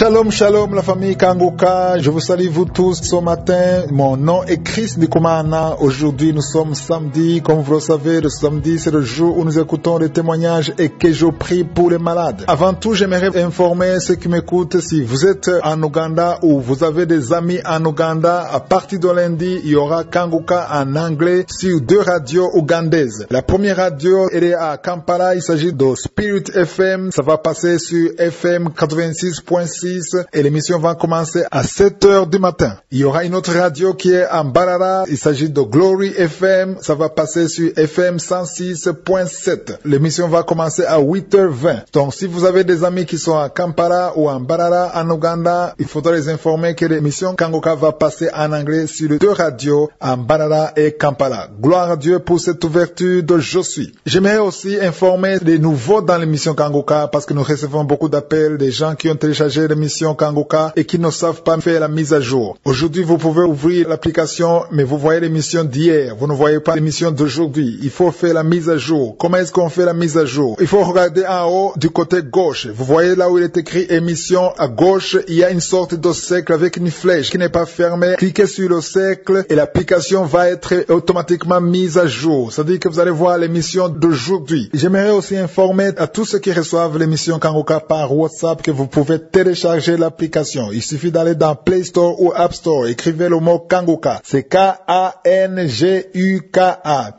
Shalom, shalom la famille Kanguka, je vous salue vous tous ce matin. Mon nom est Chris Ndikumana. Aujourd'hui nous sommes samedi, comme vous le savez, le samedi c'est le jour où nous écoutons les témoignages et que je prie pour les malades. Avant tout, j'aimerais informer ceux qui m'écoutent, si vous êtes en Ouganda ou vous avez des amis en Ouganda, à partir de lundi, il y aura Kanguka en anglais sur 2 radios ougandaises. La première radio, elle est à Kampala, il s'agit de Spirit FM, ça va passer sur FM 86.6 et l'émission va commencer à 7h du matin. Il y aura une autre radio qui est en Mbarara, il s'agit de Glory FM, ça va passer sur FM 106.7. L'émission va commencer à 8h20. Donc si vous avez des amis qui sont à Kampala ou en Mbarara en Ouganda, il faudra les informer que l'émission Kanguka va passer en anglais sur les 2 radios en Mbarara et Kampala. Gloire à Dieu pour cette ouverture de Je suis. J'aimerais aussi informer les nouveaux dans l'émission Kanguka parce que nous recevons beaucoup d'appels des gens qui ont téléchargé l'émission Kanguka et qui ne savent pas faire la mise à jour. Aujourd'hui, vous pouvez ouvrir l'application, mais vous voyez l'émission d'hier. Vous ne voyez pas l'émission d'aujourd'hui. Il faut faire la mise à jour. Comment est-ce qu'on fait la mise à jour? Il faut regarder en haut du côté gauche. Vous voyez là où il est écrit émission à gauche, il y a une sorte de cercle avec une flèche qui n'est pas fermée. Cliquez sur le cercle et l'application va être automatiquement mise à jour. C'est-à-dire que vous allez voir l'émission d'aujourd'hui. J'aimerais aussi informer à tous ceux qui reçoivent l'émission Kanguka par WhatsApp que vous pouvez télécharger l'application. Il suffit d'aller dans Play Store ou App Store. Écrivez le mot Kanguka. C'est K-A-N-G-U-K-A.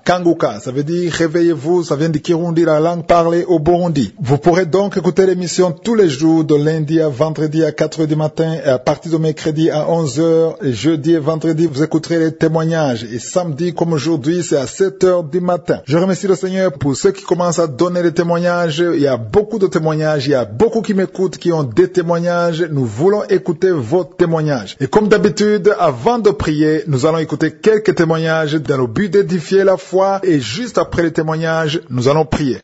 Kanguka. Ça veut dire réveillez-vous. Ça vient du Kirundi, la langue parlée au Burundi. Vous pourrez donc écouter l'émission tous les jours de lundi à vendredi à 4h du matin et à partir de mercredi à 11h. Et jeudi et vendredi, vous écouterez les témoignages. Et samedi, comme aujourd'hui, c'est à 7h du matin. Je remercie le Seigneur pour ceux qui commencent à donner les témoignages. Il y a beaucoup de témoignages. Il y a beaucoup qui m'écoutent, qui ont des témoignages. Nous voulons écouter vos témoignages. Et comme d'habitude, avant de prier, nous allons écouter quelques témoignages dans le but d'édifier la foi. Et juste après les témoignages, nous allons prier.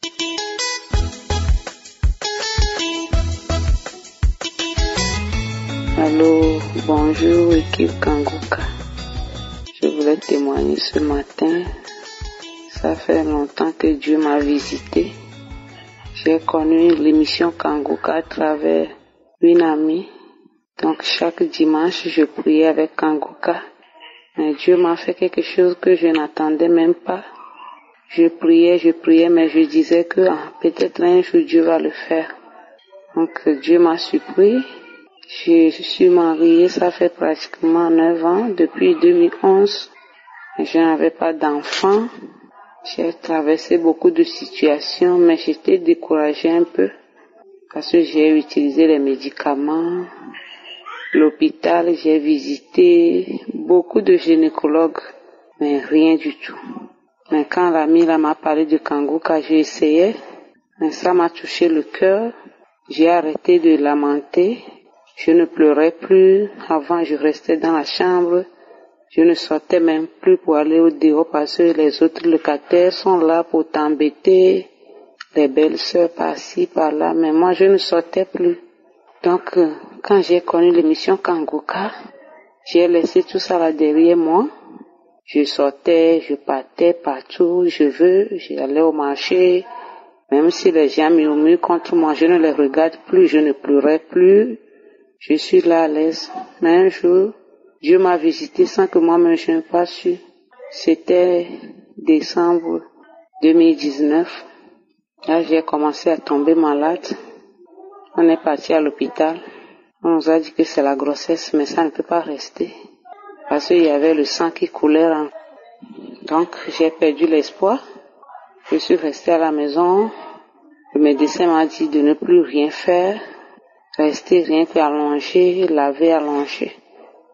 Allô, bonjour équipe Kanguka. Je voulais témoigner ce matin. Ça fait longtemps que Dieu m'a visité. J'ai connu l'émission Kanguka à travers une amie. Donc chaque dimanche, je priais avec Kanguka. Mais Dieu m'a fait quelque chose que je n'attendais même pas. Je priais, mais je disais que peut-être un jour Dieu va le faire. Donc Dieu m'a surpris. Je suis mariée, ça fait pratiquement 9 ans, depuis 2011. Je n'avais pas d'enfant. J'ai traversé beaucoup de situations, mais j'étais découragée un peu parce que j'ai utilisé les médicaments. L'hôpital, j'ai visité beaucoup de gynécologues, mais rien du tout. Mais quand l'ami là m'a parlé de Kanguka, j'ai essayé, mais ça m'a touché le cœur. J'ai arrêté de lamenter. Je ne pleurais plus. Avant, je restais dans la chambre. Je ne sortais même plus pour aller au dehors parce que les autres locataires sont là pour t'embêter. Les belles-sœurs par-ci, par-là. Mais moi, je ne sortais plus. Donc, quand j'ai connu l'émission Kanguka, j'ai laissé tout ça là derrière moi. Je sortais, je partais partout, j'allais au marché. Même si les gens murmurent contre moi, je ne les regarde plus, je ne pleurais plus. Je suis là à l'aise. Mais un jour, Dieu m'a visité sans que moi-même je n'ai pas su. C'était décembre 2019. Là, j'ai commencé à tomber malade. On est parti à l'hôpital. On nous a dit que c'est la grossesse, mais ça ne peut pas rester. Parce qu'il y avait le sang qui coulait. Donc, j'ai perdu l'espoir. Je suis restée à la maison. Le médecin m'a dit de ne plus rien faire. Rester rien qu'allongé, laver, allonger.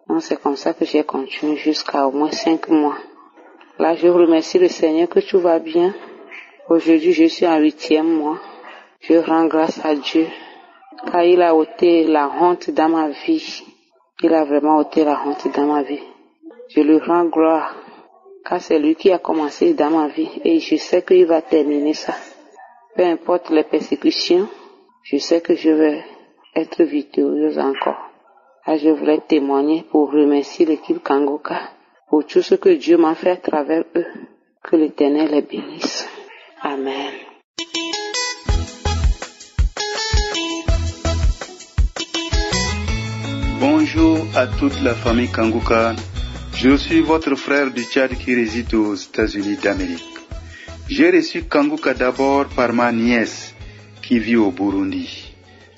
Donc, c'est comme ça que j'ai continué jusqu'à au moins 5 mois. Là, je remercie le Seigneur que tout va bien. Aujourd'hui, je suis en 8e mois. Je rends grâce à Dieu. Car il a ôté la honte dans ma vie. Il a vraiment ôté la honte dans ma vie. Je lui rends gloire. Car c'est lui qui a commencé dans ma vie. Et je sais qu'il va terminer ça. Peu importe les persécutions, je sais que je vais être victorieuse encore. Là, je voulais témoigner pour remercier l'équipe Kanguka pour tout ce que Dieu m'a fait à travers eux. Que l'Éternel les bénisse. Amen. à toute la famille Kanguka. Je suis votre frère du Tchad qui réside aux États-Unis d'Amérique. J'ai reçu Kanguka d'abord par ma nièce qui vit au Burundi.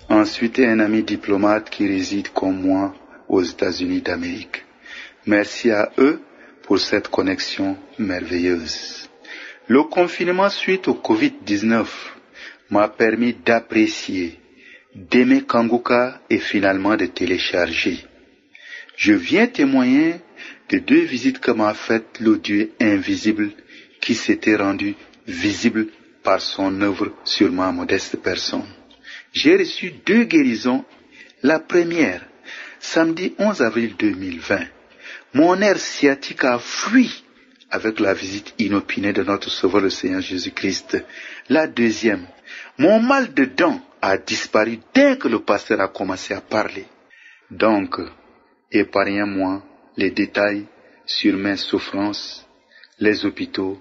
Ensuite, un ami diplomate qui réside comme moi aux États-Unis d'Amérique. Merci à eux pour cette connexion merveilleuse. Le confinement suite au Covid-19 m'a permis d'apprécier, d'aimer Kanguka et finalement de télécharger. Je viens témoigner de 2 visites que m'a faites le Dieu invisible qui s'était rendu visible par son œuvre sur ma modeste personne. J'ai reçu 2 guérisons. La première, samedi 11 avril 2020, mon nerf sciatique a fui avec la visite inopinée de notre Sauveur le Seigneur Jésus-Christ. La deuxième, mon mal de dents a disparu dès que le pasteur a commencé à parler. Donc, épargnez-moi les détails sur mes souffrances, les hôpitaux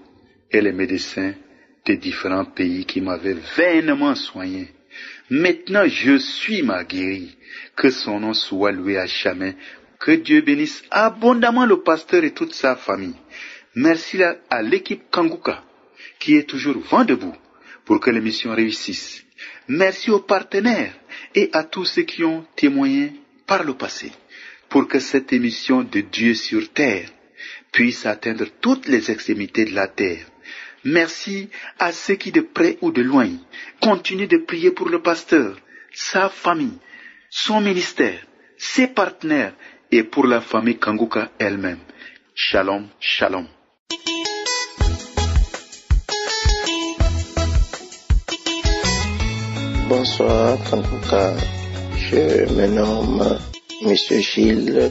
et les médecins des différents pays qui m'avaient vainement soigné. Maintenant, je suis ma guéri. Que son nom soit loué à jamais. Que Dieu bénisse abondamment le pasteur et toute sa famille. Merci à l'équipe Kanguka qui est toujours vent debout pour que l'émission réussisse. Merci aux partenaires et à tous ceux qui ont témoigné par le passé pour que cette émission de Dieu sur terre puisse atteindre toutes les extrémités de la terre. Merci à ceux qui de près ou de loin continuent de prier pour le pasteur, sa famille, son ministère, ses partenaires et pour la famille Kanguka elle-même. Shalom, shalom. Bonsoir Kanguka, je me nomme Monsieur Gilles.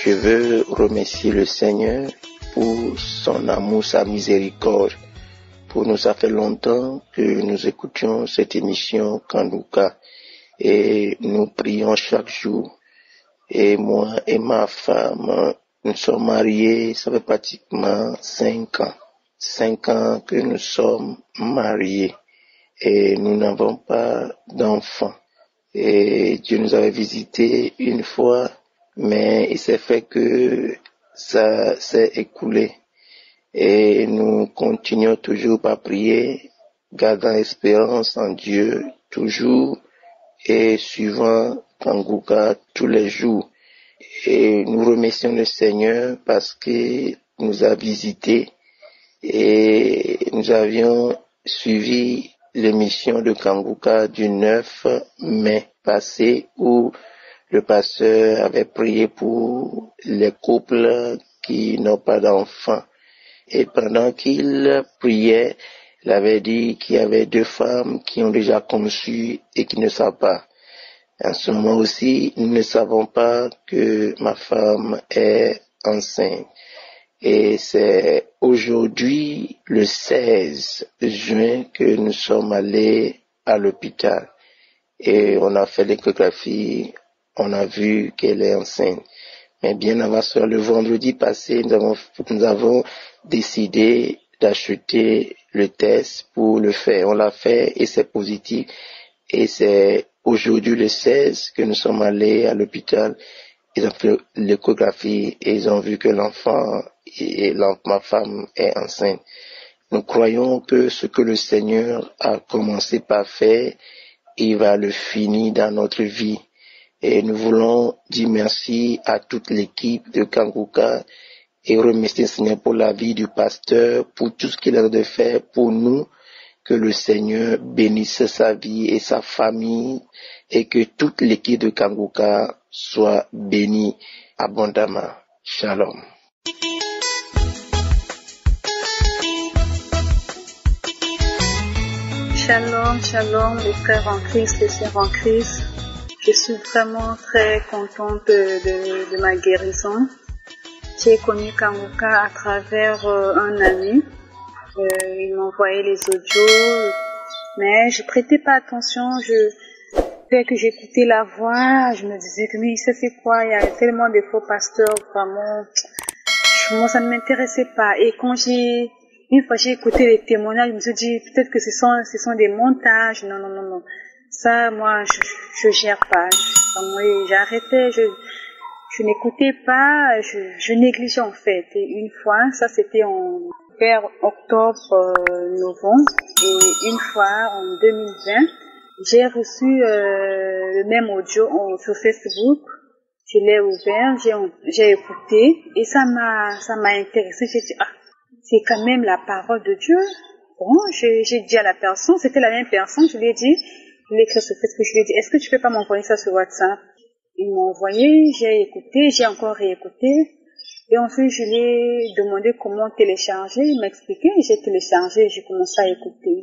Je veux remercier le Seigneur pour son amour, sa miséricorde. Pour nous, ça fait longtemps que nous écoutions cette émission Kanguka et nous prions chaque jour. Et moi et ma femme, nous sommes mariés, ça fait pratiquement 5 ans. 5 ans que nous sommes mariés et nous n'avons pas d'enfants. Et Dieu nous avait visités une fois, mais il s'est fait que ça s'est écoulé. Et nous continuons toujours à prier, gardant espérance en Dieu, toujours, et suivant Kanguka tous les jours. Et nous remercions le Seigneur parce qu'il nous a visités et nous avions suivi l'émission de Kanguka du 9 mai passé où le pasteur avait prié pour les couples qui n'ont pas d'enfants. Et pendant qu'il priait, il avait dit qu'il y avait 2 femmes qui ont déjà conçu et qui ne savent pas. En ce moment aussi, nous ne savons pas que ma femme est enceinte. Et c'est aujourd'hui, le 16 juin, que nous sommes allés à l'hôpital. Et on a fait l'échographie, on a vu qu'elle est enceinte. Mais bien avant cela, le vendredi passé, nous avons décidé d'acheter le test pour le faire. On l'a fait et c'est positif. Et c'est aujourd'hui le 16 que nous sommes allés à l'hôpital. Ils ont fait l'échographie et ils ont vu que l'enfant et ma femme est enceinte. Nous croyons que ce que le Seigneur a commencé par faire, il va le finir dans notre vie. Et nous voulons dire merci à toute l'équipe de Kanguka et remercier le Seigneur pour la vie du pasteur, pour tout ce qu'il a de faire pour nous. Que le Seigneur bénisse sa vie et sa famille et que toute l'équipe de Kanguka soit bénie abondamment. Shalom. Shalom, shalom, les frères en Christ, les sœurs en Christ. Je suis vraiment très contente de ma guérison. J'ai connu Kanguka à travers un ami. Il m'envoyait les audios, mais je prêtais pas attention. Dès que j'écoutais la voix, je me disais que mais ça c'est quoi? Il y a tellement de faux pasteurs, vraiment. Moi, ça ne m'intéressait pas. Et une fois j'ai écouté les témoignages, je me suis dit peut-être que ce sont des montages. Non. Ça, moi, je gère pas. Moi, j'arrêtais. je n'écoutais pas, je négligeais en fait. Et une fois, ça c'était vers octobre, novembre, et une fois en 2020, j'ai reçu le même audio sur Facebook. Je l'ai ouvert, j'ai écouté et ça m'a intéressé. J'ai dit c'est quand même la parole de Dieu. Bon, j'ai dit à la personne, c'était la même personne, je lui ai dit, je l'ai écrit sur Facebook, je lui ai dit, est-ce que tu peux pas m'envoyer ça sur WhatsApp? Il m'a envoyé, j'ai écouté, j'ai encore réécouté. Et ensuite, je lui ai demandé comment télécharger. Il m'a expliqué, j'ai téléchargé, j'ai commencé à écouter.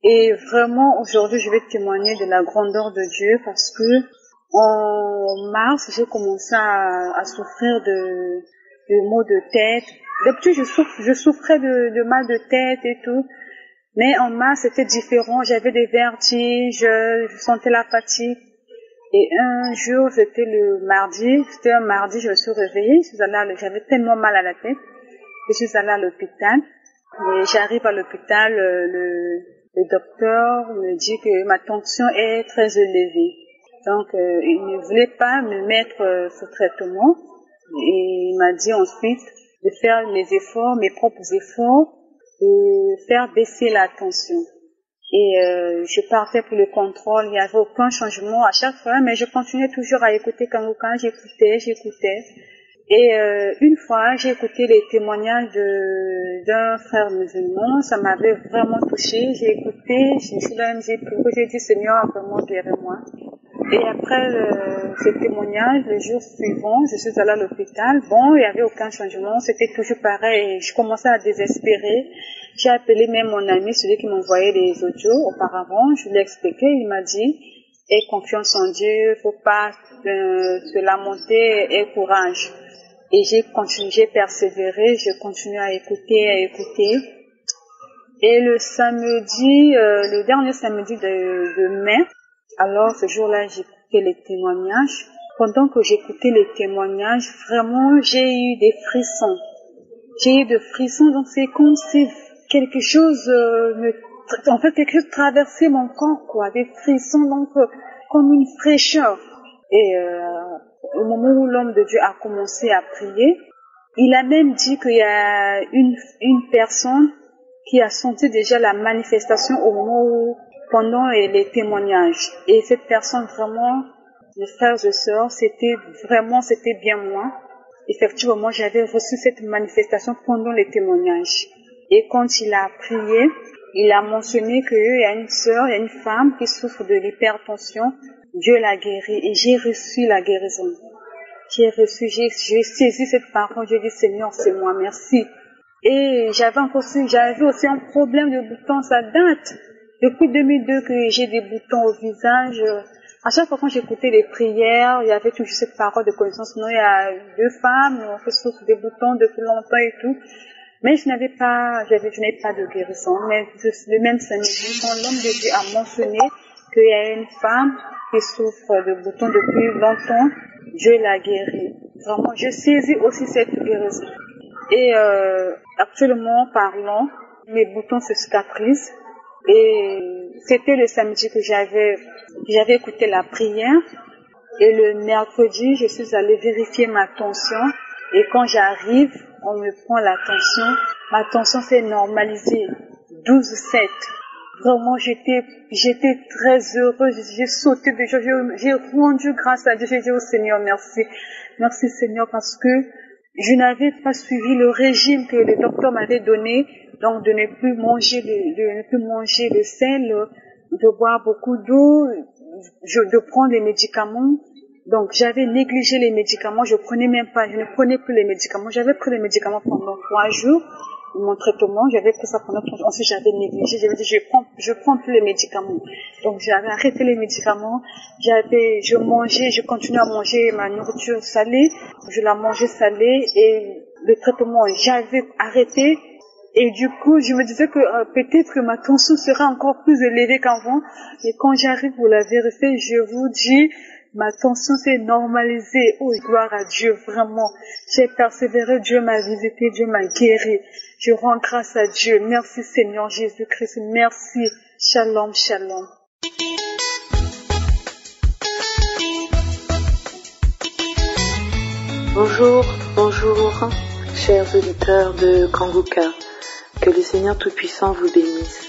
Et vraiment, aujourd'hui, je vais témoigner de la grandeur de Dieu parce que en mars, j'ai commencé à souffrir de maux de tête. D'habitude, je souffrais de mal de tête et tout. Mais en mars, c'était différent. J'avais des vertiges, je sentais la fatigue. Et un jour, c'était un mardi, je me suis réveillée, j'avais tellement mal à la tête, je suis allée à l'hôpital, et j'arrive à l'hôpital, le docteur me dit que ma tension est très élevée. Donc, il ne voulait pas me mettre sous traitement, et il m'a dit ensuite de faire mes propres efforts, de faire baisser la tension. Et je partais pour le contrôle, il n'y avait aucun changement à chaque fois, mais je continuais toujours à écouter Kanguka, j'écoutais. Et une fois, j'ai écouté les témoignages d'un frère musulman, ça m'avait vraiment touchée, j'ai écouté, j'ai dit Seigneur, vraiment guéris-moi. Et après ce témoignage, le jour suivant, je suis allée à l'hôpital. Bon, il n'y avait aucun changement, c'était toujours pareil. Je commençais à désespérer. J'ai appelé même mon ami, celui qui m'envoyait les audios auparavant. Je lui ai expliqué, il m'a dit, aie confiance en Dieu, faut pas se lamenter, aie courage. Et j'ai persévéré, j'ai continué à écouter. Et le dernier samedi de mai, alors ce jour-là, j'écoutais les témoignages. Pendant que j'écoutais les témoignages, vraiment, j'ai eu des frissons. Donc c'est comme si quelque chose traversait mon corps, quoi, des frissons, donc comme une fraîcheur. Et au moment où l'homme de Dieu a commencé à prier, il a même dit qu'il y a une personne qui a senti déjà la manifestation au moment pendant les témoignages. Et cette personne vraiment, mes frères et sœurs, c'était bien moi. Effectivement, j'avais reçu cette manifestation pendant les témoignages. Et quand il a prié, il a mentionné qu'il y a une femme qui souffre de l'hypertension. Dieu l'a guérie et j'ai reçu la guérison. J'ai saisi cette parole, j'ai dit Seigneur, c'est moi, merci. Et j'avais aussi un problème de boutons, ça date. Depuis 2002 que j'ai des boutons au visage. À chaque fois quand j'écoutais les prières, il y avait toujours cette parole de connaissance. Sinon, il y a 2 femmes qui souffrent des boutons depuis longtemps et tout. Mais je n'avais pas de guérison. Mais le même samedi, quand l'homme de Dieu a mentionné qu'il y a une femme qui souffre de boutons depuis longtemps, Dieu l'a guérie. Vraiment, je saisis aussi cette guérison. Et actuellement parlant, mes boutons se cicatrisent. Et c'était le samedi que j'avais écouté la prière. Et le mercredi, je suis allée vérifier ma tension. Et quand j'arrive, on me prend la tension. Ma tension s'est normalisée. 12,7. Vraiment, j'étais très heureuse. J'ai sauté de joie. J'ai rendu grâce à Dieu. J'ai dit au Seigneur, merci. Merci Seigneur parce que je n'avais pas suivi le régime que le docteur m'avait donné. Donc, de ne plus manger le sel, de boire beaucoup d'eau, de prendre les médicaments. Donc, j'avais négligé les médicaments. Je ne prenais plus les médicaments. J'avais pris les médicaments pendant 3 jours. Mon traitement, j'avais pris ça pendant 3 jours. Ensuite, j'avais négligé. J'avais dit, je prends plus les médicaments. Donc, j'avais arrêté les médicaments. Je continuais à manger ma nourriture salée. Je la mangeais salée et le traitement, j'avais arrêté. Et du coup, je me disais que peut-être que ma tension sera encore plus élevée qu'avant. Et quand j'arrive pour la vérifier, je vous dis, ma tension s'est normalisée. Oh, gloire à Dieu, vraiment. J'ai persévéré, Dieu m'a visité, Dieu m'a guéri. Je rends grâce à Dieu. Merci Seigneur Jésus-Christ. Merci. Shalom, shalom. Bonjour, chers auditeurs de Kanguka. Que le Seigneur Tout-Puissant vous bénisse.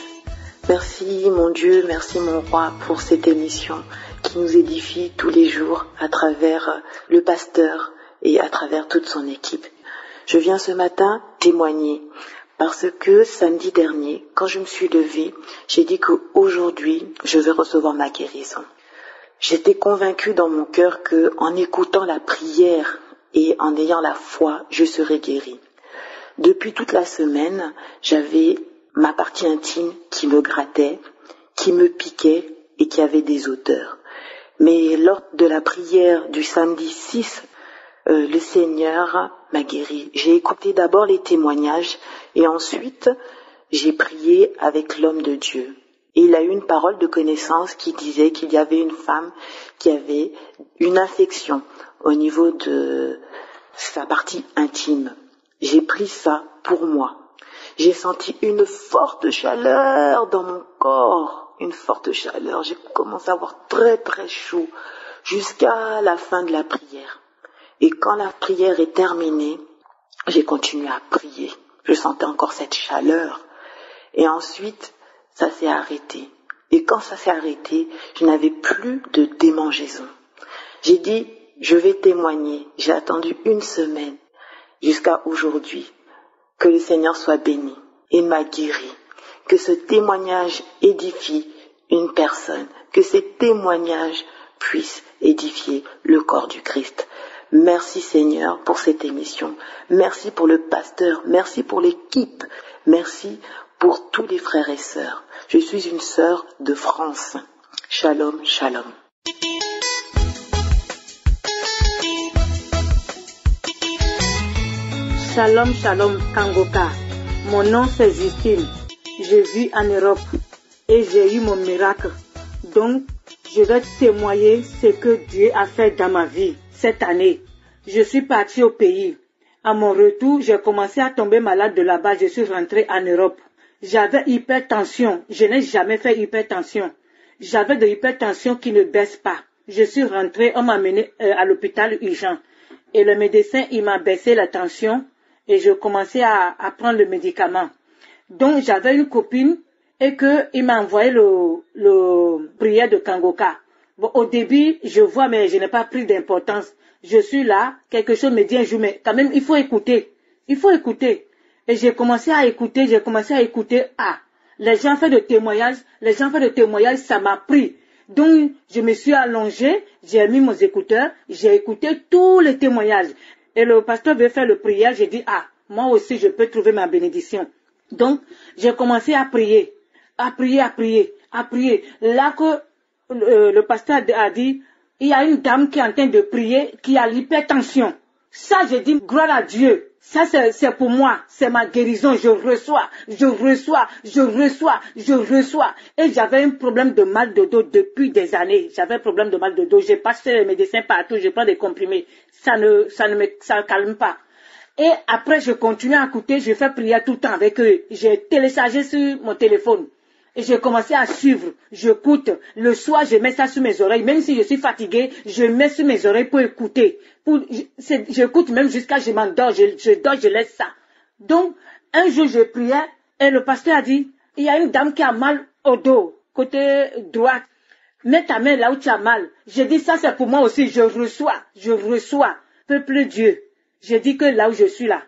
Merci mon Dieu, merci mon Roi pour cette émission qui nous édifie tous les jours à travers le pasteur et à travers toute son équipe. Je viens ce matin témoigner parce que samedi dernier, quand je me suis levée, j'ai dit qu'aujourd'hui, je vais recevoir ma guérison. J'étais convaincue dans mon cœur qu'en écoutant la prière et en ayant la foi, je serai guérie. Depuis toute la semaine, j'avais ma partie intime qui me grattait, qui me piquait et qui avait des odeurs. Mais lors de la prière du samedi 6, le Seigneur m'a guéri. J'ai écouté d'abord les témoignages et ensuite j'ai prié avec l'homme de Dieu. Et il a eu une parole de connaissance qui disait qu'il y avait une femme qui avait une infection au niveau de sa partie intime. J'ai pris ça pour moi. J'ai senti une forte chaleur dans mon corps, une forte chaleur. J'ai commencé à avoir très très chaud jusqu'à la fin de la prière. Et quand la prière est terminée, j'ai continué à prier. Je sentais encore cette chaleur. Et ensuite, ça s'est arrêté. Et quand ça s'est arrêté, je n'avais plus de démangeaison. J'ai dit, je vais témoigner. J'ai attendu une semaine jusqu'à aujourd'hui. Que le Seigneur soit béni et m'a guéri. Que ce témoignage édifie une personne. Que ces témoignages puissent édifier le corps du Christ. Merci Seigneur pour cette émission. Merci pour le pasteur. Merci pour l'équipe. Merci pour tous les frères et sœurs. Je suis une sœur de France. Shalom, shalom. Shalom, shalom, Kanguka. Mon nom c'est Justine. Je vis en Europe et j'ai eu mon miracle. Donc, je vais témoigner ce que Dieu a fait dans ma vie cette année. Je suis partie au pays. À mon retour, j'ai commencé à tomber malade de là-bas. Je suis rentrée en Europe. J'avais hypertension. Je n'ai jamais fait hypertension. J'avais de l'hypertension qui ne baisse pas. Je suis rentrée, on m'a amenée à l'hôpital urgent. Et le médecin, il m'a baissé la tension et je commençais à prendre le médicament. Donc, j'avais une copine et il m'a envoyé le prière de Kanguka. Bon, au début, je vois, mais je n'ai pas pris d'importance. Je suis là, quelque chose me dit un jour, mais quand même, il faut écouter. Il faut écouter. Et j'ai commencé à écouter. Ah, les gens font de témoignages, ça m'a pris. Donc, je me suis allongée, j'ai mis mes écouteurs, j'ai écouté tous les témoignages. Et le pasteur veut faire le prière, j'ai dit, ah, moi aussi, je peux trouver ma bénédiction. Donc, j'ai commencé à prier. Là que le pasteur a dit, il y a une dame qui est en train de prier, qui a l'hypertension. Ça, j'ai dit, gloire à Dieu. Ça, c'est pour moi. C'est ma guérison. Je reçois. Et j'avais un problème de mal de dos depuis des années. J'ai passé les médecins partout. Je prends des comprimés. Ça calme pas. Et après, je continue à écouter. Je fais prière tout le temps avec eux. J'ai téléchargé sur mon téléphone. Et j'ai commencé à suivre. J'écoute. Le soir, je mets ça sur mes oreilles. Même si je suis fatiguée, je mets sur mes oreilles pour écouter. J'écoute même jusqu'à je m'endors. Je dors, je laisse ça. Donc, un jour, je priais et le pasteur a dit, il y a une dame qui a mal au dos, côté droit. Mets ta main là où tu as mal. J'ai dit, ça c'est pour moi aussi. Je reçois. Peuple Dieu. J'ai dit que là où je suis là,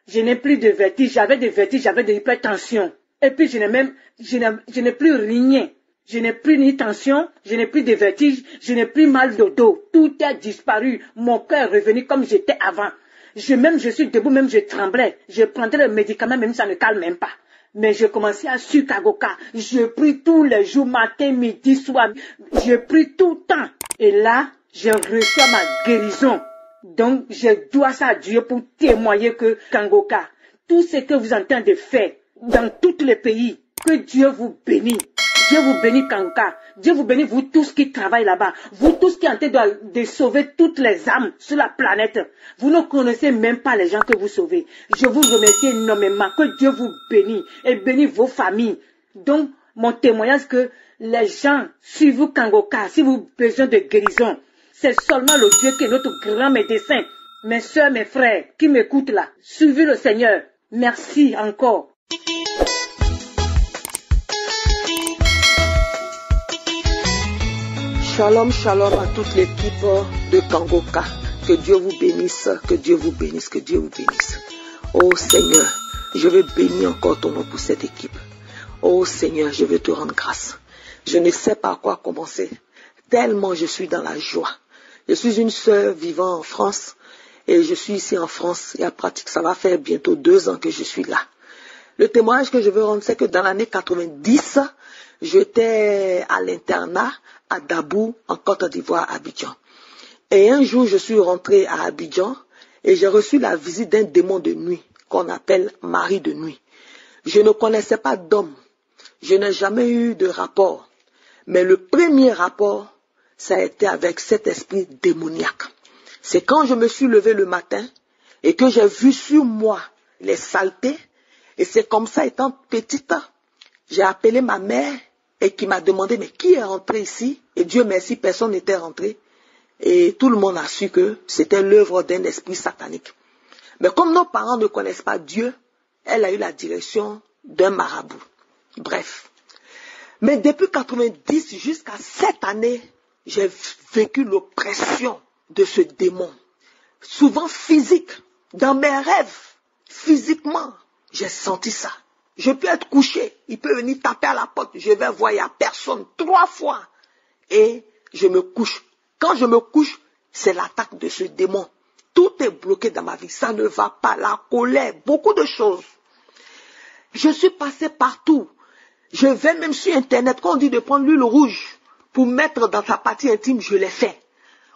je n'ai plus de vertige. J'avais des vertiges, j'avais de l'hypertension. Et puis je n'ai plus rien. Je n'ai plus ni tension, je n'ai plus de vertige, je n'ai plus mal de dos. Tout a disparu. Mon cœur est revenu comme j'étais avant. Je suis debout, même je tremblais. Je prendrais le médicament, même ça ne calme même pas. Mais je commençais à suivre Kanguka. Je prie tous les jours, matin, midi, soir. Je prie tout le temps. Et là, je reçois ma guérison. Donc, je dois ça à Dieu pour témoigner que Kanguka, tout ce que vous êtes en train de faire dans tous les pays, que Dieu vous bénisse. Dieu vous bénit Kanguka. Dieu vous bénit vous tous qui travaillent là-bas. Vous tous qui êtes en train de sauver toutes les âmes sur la planète. Vous ne connaissez même pas les gens que vous sauvez. Je vous remercie énormément. Que Dieu vous bénisse et bénisse vos familles. Donc, mon témoignage que les gens suivent Kanguka. Si vous avez besoin de guérison, c'est seulement le Dieu qui est notre grand médecin. Mes soeurs, mes frères qui m'écoutent là, suivez le Seigneur. Merci encore. Shalom, shalom à toute l'équipe de Kangoka. Que Dieu vous bénisse, que Dieu vous bénisse, que Dieu vous bénisse. Oh Seigneur, je veux bénir encore ton nom pour cette équipe. Oh Seigneur, je veux te rendre grâce. Je ne sais pas à quoi commencer, tellement je suis dans la joie. Je suis une sœur vivant en France et je suis ici en France et à pratique, ça va faire bientôt 2 ans que je suis là. Le témoignage que je veux rendre, c'est que dans l'année 90, j'étais à l'internat à Dabou, en Côte d'Ivoire, à Abidjan. Et un jour, je suis rentré à Abidjan et j'ai reçu la visite d'un démon de nuit qu'on appelle mari de nuit. Je ne connaissais pas d'homme, je n'ai jamais eu de rapport. Mais le premier rapport, ça a été avec cet esprit démoniaque. C'est quand je me suis levé le matin et que j'ai vu sur moi les saletés. Et c'est comme ça, étant petite, j'ai appelé ma mère et qui m'a demandé, mais qui est rentré ici? Et Dieu merci, personne n'était rentré. Et tout le monde a su que c'était l'œuvre d'un esprit satanique. Mais comme nos parents ne connaissent pas Dieu, elle a eu la direction d'un marabout. Bref. Mais depuis 90 jusqu'à cette année, j'ai vécu l'oppression de ce démon. Souvent physique. Dans mes rêves, physiquement, j'ai senti ça. Je peux être couché, il peut venir taper à la porte, je vais voir, il n'y a personne 3 fois. Et je me couche. Quand je me couche, c'est l'attaque de ce démon. Tout est bloqué dans ma vie, ça ne va pas, la colère, beaucoup de choses. Je suis passé partout. Je vais même sur Internet, quand on dit de prendre l'huile rouge pour mettre dans sa partie intime, je l'ai fait.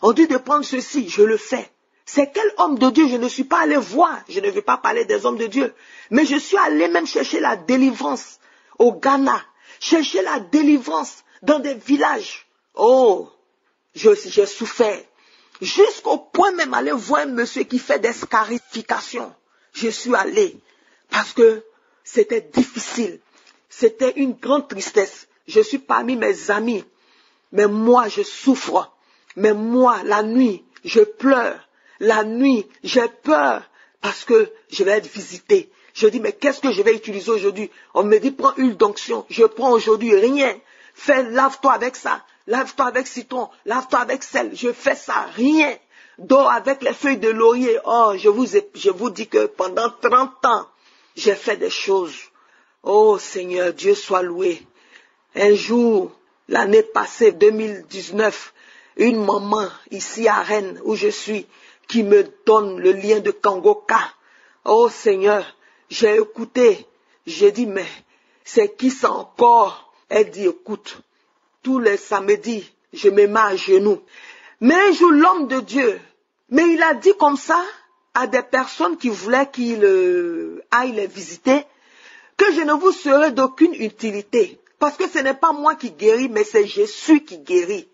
On dit de prendre ceci, je le fais. C'est quel homme de Dieu je ne suis pas allé voir. Je ne vais pas parler des hommes de Dieu. Mais je suis allé même chercher la délivrance au Ghana. Chercher la délivrance dans des villages. Oh, j'ai souffert. Jusqu'au point même aller voir un monsieur qui fait des scarifications. Je suis allé parce que c'était difficile. C'était une grande tristesse. Je suis parmi mes amis. Mais moi, je souffre. Mais moi, la nuit, je pleure. La nuit, j'ai peur parce que je vais être visité. Je dis, mais qu'est-ce que je vais utiliser aujourd'hui? On me dit, prends huile d'onction. Je prends aujourd'hui rien. Lave-toi avec ça. Lave-toi avec citron. Lave-toi avec sel. Je fais ça, rien. Dors avec les feuilles de laurier. Oh, je vous dis que pendant 30 ans, j'ai fait des choses. Oh Seigneur, Dieu soit loué. Un jour, l'année passée, 2019, une maman ici à Rennes, où je suis, qui me donne le lien de Kangoka. Oh Seigneur, j'ai écouté, j'ai dit, mais c'est qui ça encore? Elle dit, écoute, tous les samedis, je me mets à genoux. Mais un jour, l'homme de Dieu, mais il a dit comme ça à des personnes qui voulaient qu'il aille les visiter, que je ne vous serai d'aucune utilité. Parce que ce n'est pas moi qui guéris, mais c'est Jésus qui guérit.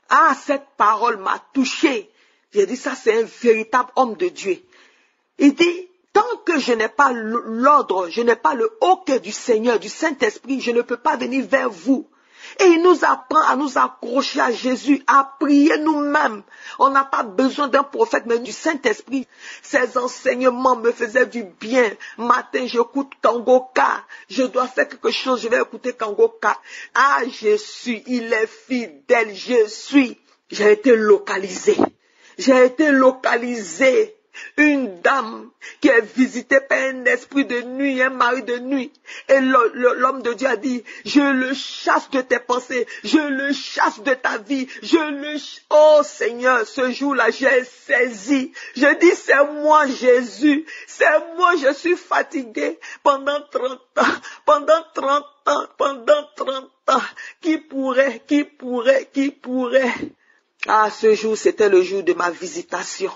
Ah, cette parole m'a touché. J'ai dit, ça c'est un véritable homme de Dieu. Il dit, tant que je n'ai pas l'ordre, je n'ai pas le OK du Seigneur, du Saint-Esprit, je ne peux pas venir vers vous. Et il nous apprend à nous accrocher à Jésus, à prier nous-mêmes. On n'a pas besoin d'un prophète, mais du Saint-Esprit. Ces enseignements me faisaient du bien. Matin, j'écoute Kangoka. Je dois faire quelque chose, je vais écouter Kangoka. Ah, Jésus, il est fidèle, J'ai été localisé. Une dame qui est visitée par un esprit de nuit, un mari de nuit. Et l'homme de Dieu a dit, je le chasse de tes pensées, je le chasse de ta vie, Oh Seigneur, ce jour-là, j'ai saisi. Je dis, c'est moi Jésus, c'est moi, je suis fatigué pendant 30 ans. Qui pourrait? Ah, ce jour, c'était le jour de ma visitation.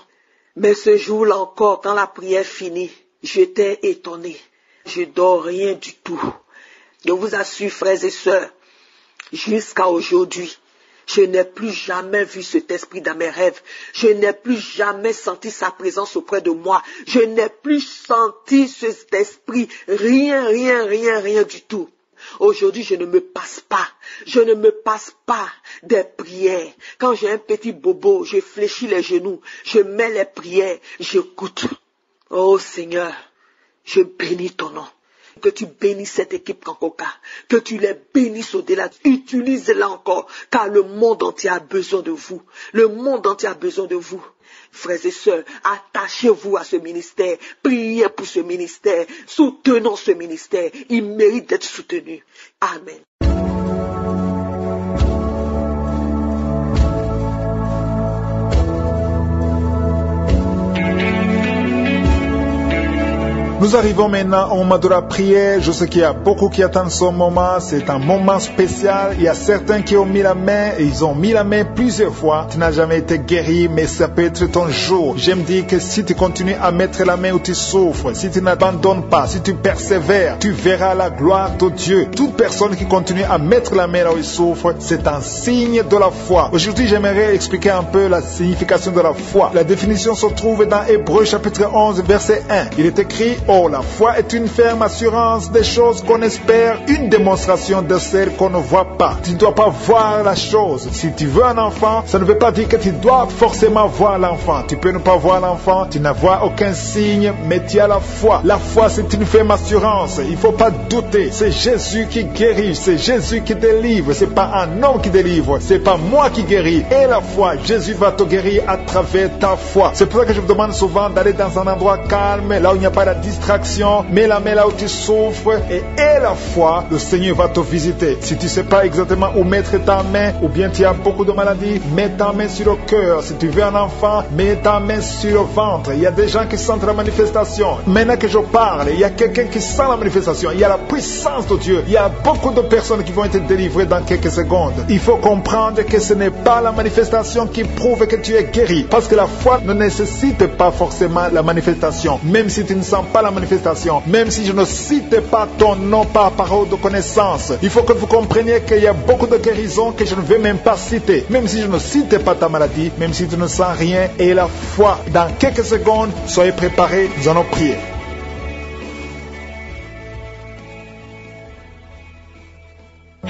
Mais ce jour-là encore, quand la prière finit, j'étais étonné. Je dors rien du tout. Je vous assure, frères et sœurs, jusqu'à aujourd'hui, je n'ai plus jamais vu cet esprit dans mes rêves. Je n'ai plus jamais senti sa présence auprès de moi. Je n'ai plus senti cet esprit. Rien du tout. Aujourd'hui, je ne me passe pas. Je ne me passe pas des prières. Quand j'ai un petit bobo, je fléchis les genoux, je mets les prières, j'écoute. Oh Seigneur, je bénis ton nom. Que tu bénisses cette équipe Kangoka, que tu les bénisses au-delà. Utilise-la encore, car le monde entier a besoin de vous. Le monde entier a besoin de vous. Frères et sœurs, attachez-vous à ce ministère, priez pour ce ministère, soutenons ce ministère. Il mérite d'être soutenu. Amen. Nous arrivons maintenant au moment de la prière. Je sais qu'il y a beaucoup qui attendent ce moment. C'est un moment spécial. Il y a certains qui ont mis la main et ils ont mis la main plusieurs fois. Tu n'as jamais été guéri, mais ça peut être ton jour. J'aime dire que si tu continues à mettre la main où tu souffres, si tu n'abandonnes pas, si tu persévères, tu verras la gloire de Dieu. Toute personne qui continue à mettre la main là où il souffre, c'est un signe de la foi. Aujourd'hui, j'aimerais expliquer un peu la signification de la foi. La définition se trouve dans Hébreux chapitre 11, verset 1. Il est écrit: oh, la foi est une ferme assurance des choses qu'on espère, une démonstration de celles qu'on ne voit pas. Tu ne dois pas voir la chose. Si tu veux un enfant, ça ne veut pas dire que tu dois forcément voir l'enfant. Tu peux ne pas voir l'enfant, tu n'as vois aucun signe, mais tu as la foi. La foi, c'est une ferme assurance. Il ne faut pas douter. C'est Jésus qui guérit, c'est Jésus qui délivre. C'est pas un homme qui délivre, c'est pas moi qui guéris. Et la foi, Jésus va te guérir à travers ta foi. C'est pour ça que je vous demande souvent d'aller dans un endroit calme, là où il n'y a pas la distraction. Mets la main là où tu souffres et la foi, le Seigneur va te visiter. Si tu ne sais pas exactement où mettre ta main, ou bien tu as beaucoup de maladies, mets ta main sur le cœur. Si tu veux un enfant, mets ta main sur le ventre. Il y a des gens qui sentent la manifestation. Maintenant que je parle, il y a quelqu'un qui sent la manifestation. Il y a la puissance de Dieu. Il y a beaucoup de personnes qui vont être délivrées dans quelques secondes. Il faut comprendre que ce n'est pas la manifestation qui prouve que tu es guéri. Parce que la foi ne nécessite pas forcément la manifestation. Même si tu ne sens pas la manifestation, même si je ne cite pas ton nom par parole de connaissance, il faut que vous compreniez qu'il y a beaucoup de guérisons que je ne vais même pas citer. Même si je ne cite pas ta maladie, même si tu ne sens rien, et la foi, dans quelques secondes, soyez préparés, nous allons prier.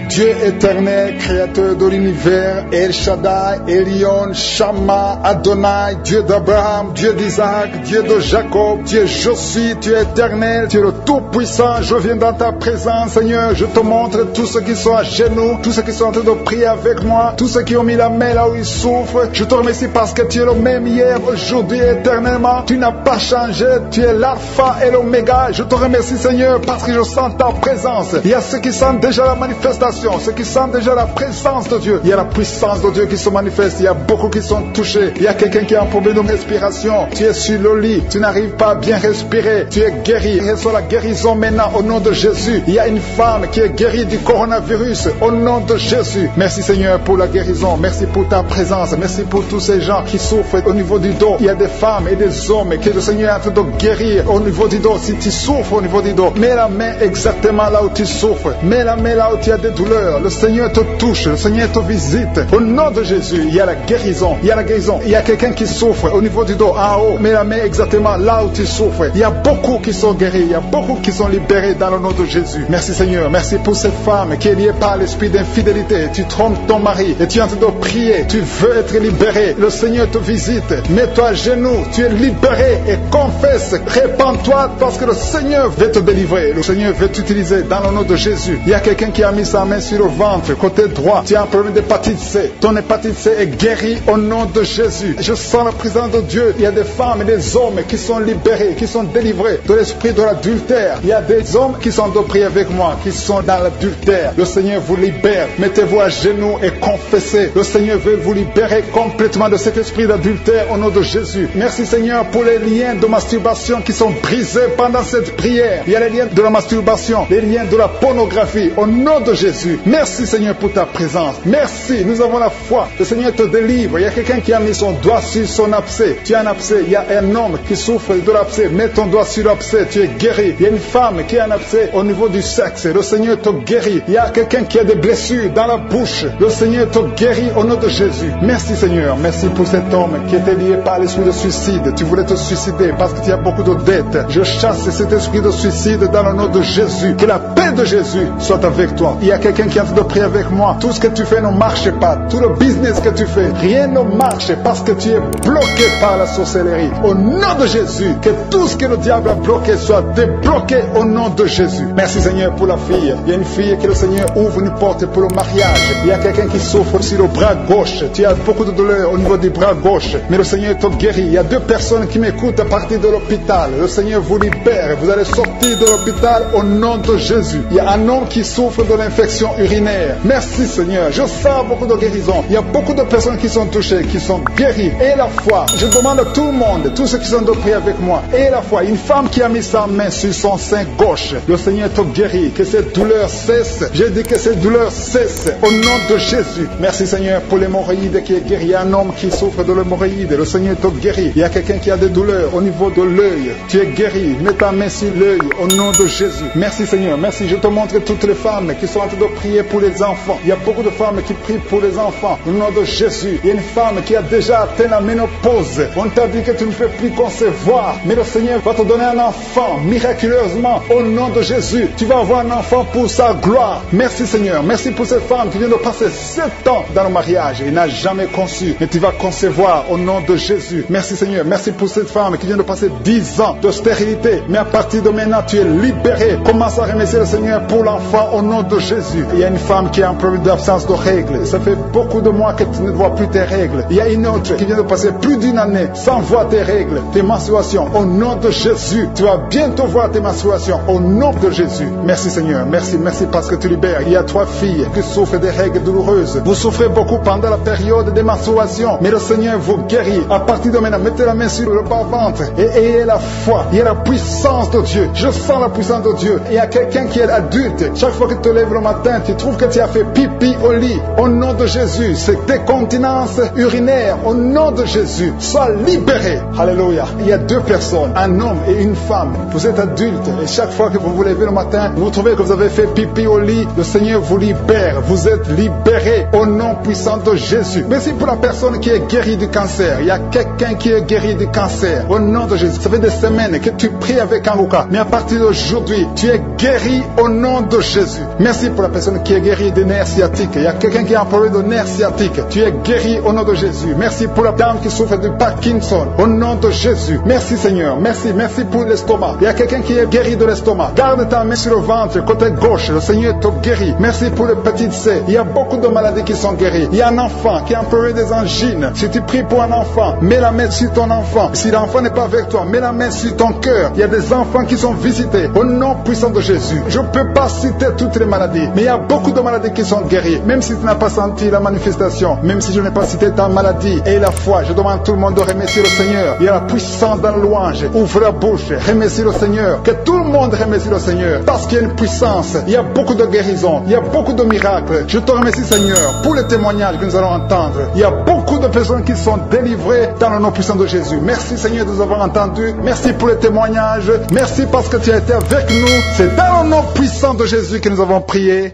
Dieu éternel, créateur de l'univers, El Shaddai, Elion, Shama, Adonai, Dieu d'Abraham, Dieu d'Isaac, Dieu de Jacob, Dieu je suis, tu es éternel, tu es le Tout-Puissant, je viens dans ta présence, Seigneur, je te montre tous ceux qui sont à genoux, tous ceux qui sont en train de prier avec moi, tous ceux qui ont mis la main là où ils souffrent, je te remercie parce que tu es le même hier, aujourd'hui, éternellement, tu n'as pas changé, tu es l'alpha et l'oméga, je te remercie Seigneur parce que je sens ta présence, il y a ceux qui sentent déjà la manifestation, ceux qui sentent déjà la présence de Dieu. Il y a la puissance de Dieu qui se manifeste. Il y a beaucoup qui sont touchés. Il y a quelqu'un qui a un problème de respiration. Tu es sur le lit. Tu n'arrives pas à bien respirer. Tu es guéri. Reçois la guérison maintenant au nom de Jésus. Il y a une femme qui est guérie du coronavirus au nom de Jésus. Merci Seigneur pour la guérison. Merci pour ta présence. Merci pour tous ces gens qui souffrent au niveau du dos. Il y a des femmes et des hommes que le Seigneur est en train de guérir au niveau du dos. Si tu souffres au niveau du dos, mets la main exactement là où tu souffres. Mets la main là où tu as des douleurs. Le Seigneur te touche, le Seigneur te visite. Au nom de Jésus, il y a la guérison. Il y a la guérison. Il y a quelqu'un qui souffre au niveau du dos, en haut. Mets la main exactement là où tu souffres. Il y a beaucoup qui sont guéris. Il y a beaucoup qui sont libérés dans le nom de Jésus. Merci Seigneur. Merci pour cette femme qui est liée par l'esprit d'infidélité. Tu trompes ton mari et tu es en train de prier. Tu veux être libéré. Le Seigneur te visite. Mets-toi à genoux. Tu es libéré et confesse. Répands-toi parce que le Seigneur veut te délivrer. Le Seigneur veut t'utiliser dans le nom de Jésus. Il y a quelqu'un qui a mis sa main sur le ventre, côté droit, tu as un problème d'hépatite C. Ton hépatite C est guérie au nom de Jésus. Je sens la présence de Dieu. Il y a des femmes et des hommes qui sont libérés, qui sont délivrés de l'esprit de l'adultère. Il y a des hommes qui sont de prier avec moi, qui sont dans l'adultère. Le Seigneur vous libère. Mettez-vous à genoux et confessez. Le Seigneur veut vous libérer complètement de cet esprit d'adultère au nom de Jésus. Merci Seigneur pour les liens de masturbation qui sont brisés pendant cette prière. Il y a les liens de la masturbation, les liens de la pornographie au nom de Jésus. Jésus. Merci Seigneur pour ta présence. Merci, nous avons la foi. Le Seigneur te délivre. Il y a quelqu'un qui a mis son doigt sur son abcès. Tu as un abcès. Il y a un homme qui souffre de l'abcès. Mets ton doigt sur l'abcès. Tu es guéri. Il y a une femme qui a un abcès au niveau du sexe. Le Seigneur te guérit. Il y a quelqu'un qui a des blessures dans la bouche. Le Seigneur te guérit au nom de Jésus. Merci Seigneur. Merci pour cet homme qui était lié par l'esprit de suicide. Tu voulais te suicider parce que tu as beaucoup de dettes. Je chasse cet esprit de suicide dans le nom de Jésus. Que la paix de Jésus soit avec toi. Il y a quelqu'un qui est en train de prier avec moi. Tout ce que tu fais ne marche pas. Tout le business que tu fais, rien ne marche parce que tu es bloqué par la sorcellerie. Au nom de Jésus, que tout ce que le diable a bloqué soit débloqué au nom de Jésus. Merci Seigneur pour la fille. Il y a une fille que le Seigneur ouvre une porte pour le mariage. Il y a quelqu'un qui souffre sur le bras gauche. Tu as beaucoup de douleur au niveau du bras gauche. Mais le Seigneur te guérit. Il y a 2 personnes qui m'écoutent à partir de l'hôpital. Le Seigneur vous libère. Vous allez sortir de l'hôpital au nom de Jésus. Il y a un homme qui souffre de l'infection urinaire. Merci Seigneur. Je sens beaucoup de guérison. Il y a beaucoup de personnes qui sont touchées, qui sont guéries. Et la foi. Je demande à tout le monde, tous ceux qui sont de prier avec moi. Et la foi. Une femme qui a mis sa main sur son sein gauche. Le Seigneur te guérit. Que cette douleur cesse. J'ai dit que cette douleur cesse. Au nom de Jésus. Merci Seigneur pour l'hémorroïde qui est guéri. Il y a un homme qui souffre de l'hémorroïde. Le Seigneur te guérit. Il y a quelqu'un qui a des douleurs au niveau de l'œil. Tu es guéri. Mets ta main sur l'œil. Au nom de Jésus. Merci Seigneur. Merci. Je te montre toutes les femmes qui sont en train de prier pour les enfants. Il y a beaucoup de femmes qui prient pour les enfants. Au nom de Jésus. Il y a une femme qui a déjà atteint la ménopause. On t'a dit que tu ne peux plus concevoir. Mais le Seigneur va te donner un enfant miraculeusement. Au nom de Jésus. Tu vas avoir un enfant pour sa gloire. Merci Seigneur. Merci pour cette femme qui vient de passer 7 ans dans le mariage. Il n'a jamais conçu. Mais tu vas concevoir au nom de Jésus. Merci Seigneur. Merci pour cette femme qui vient de passer 10 ans de stérilité. Mais à partir de maintenant, tu es libéré. Commence à remercier le Seigneur pour l'enfant au nom de Jésus. Il y a une femme qui a un problème d'absence de règles. Ça fait beaucoup de mois que tu ne vois plus tes règles. Il y a une autre qui vient de passer plus d'une année sans voir tes règles, tes menstruations. Au nom de Jésus, tu vas bientôt voir tes menstruations. Au nom de Jésus. Merci Seigneur. Merci, merci parce que tu libères. Il y a 3 filles qui souffrent des règles douloureuses. Vous souffrez beaucoup pendant la période des menstruations. Mais le Seigneur vous guérit. À partir de maintenant, mettez la main sur le bas-ventre et ayez la foi. Il y a la puissance de Dieu. Je sens la puissance de Dieu. Il y a quelqu'un qui est adulte. Chaque fois que tu te lèves le matin, tu trouves que tu as fait pipi au lit. Au nom de Jésus, c'est décontinence urinaire. Au nom de Jésus, sois libéré. Alléluia. Il y a 2 personnes, un homme et une femme. Vous êtes adulte et chaque fois que vous vous levez le matin, vous trouvez que vous avez fait pipi au lit. Le Seigneur vous libère. Vous êtes libéré au nom puissant de Jésus. Merci pour la personne qui est guérie du cancer. Il y a quelqu'un qui est guéri du cancer. Au nom de Jésus. Ça fait des semaines que tu pries avec Kanguka. Mais à partir d'aujourd'hui, tu es guéri au nom de Jésus. Merci pour la personne qui est guérie des nerfs sciatiques. Il y a quelqu'un qui a un problème de nerfs sciatiques. Tu es guéri au nom de Jésus. Merci pour la dame qui souffre de Parkinson. Au nom de Jésus. Merci Seigneur. Merci. Merci pour l'estomac. Il y a quelqu'un qui est guéri de l'estomac. Garde ta main sur le ventre, côté gauche. Le Seigneur te guérit. Merci pour le petit C. Il y a beaucoup de maladies qui sont guéries. Il y a un enfant qui a un problème des angines. Si tu pries pour un enfant, mets la main sur ton enfant. Si l'enfant n'est pas avec toi, mets la main sur ton cœur. Il y a des enfants qui sont visités. Au nom puissant de Jésus. Je ne peux pas citer toutes les maladies, mais il y a beaucoup de maladies qui sont guéries. Même si tu n'as pas senti la manifestation, même si je n'ai pas cité ta maladie et la foi, je demande à tout le monde de remercier le Seigneur. Il y a la puissance dans la louange. Ouvre la bouche, remercie le Seigneur. Que tout le monde remercie le Seigneur. Parce qu'il y a une puissance. Il y a beaucoup de guérisons. Il y a beaucoup de miracles. Je te remercie Seigneur pour les témoignages que nous allons entendre. Il y a beaucoup de personnes qui sont délivrées dans le nom puissant de Jésus. Merci Seigneur de nous avoir entendus. Merci pour les témoignages. Merci parce que tu as été avec nous. C'est dans le nom puissant de Jésus que nous avons prié.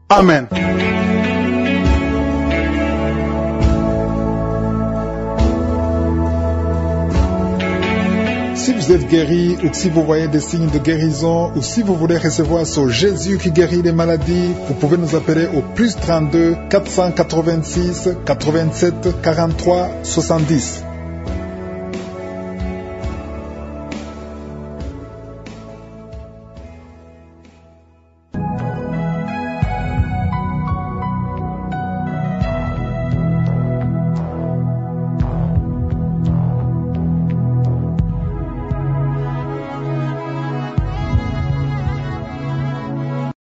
Amen. Si vous êtes guéri ou si vous voyez des signes de guérison ou si vous voulez recevoir ce Jésus qui guérit les maladies, vous pouvez nous appeler au +32 486 87 43 70.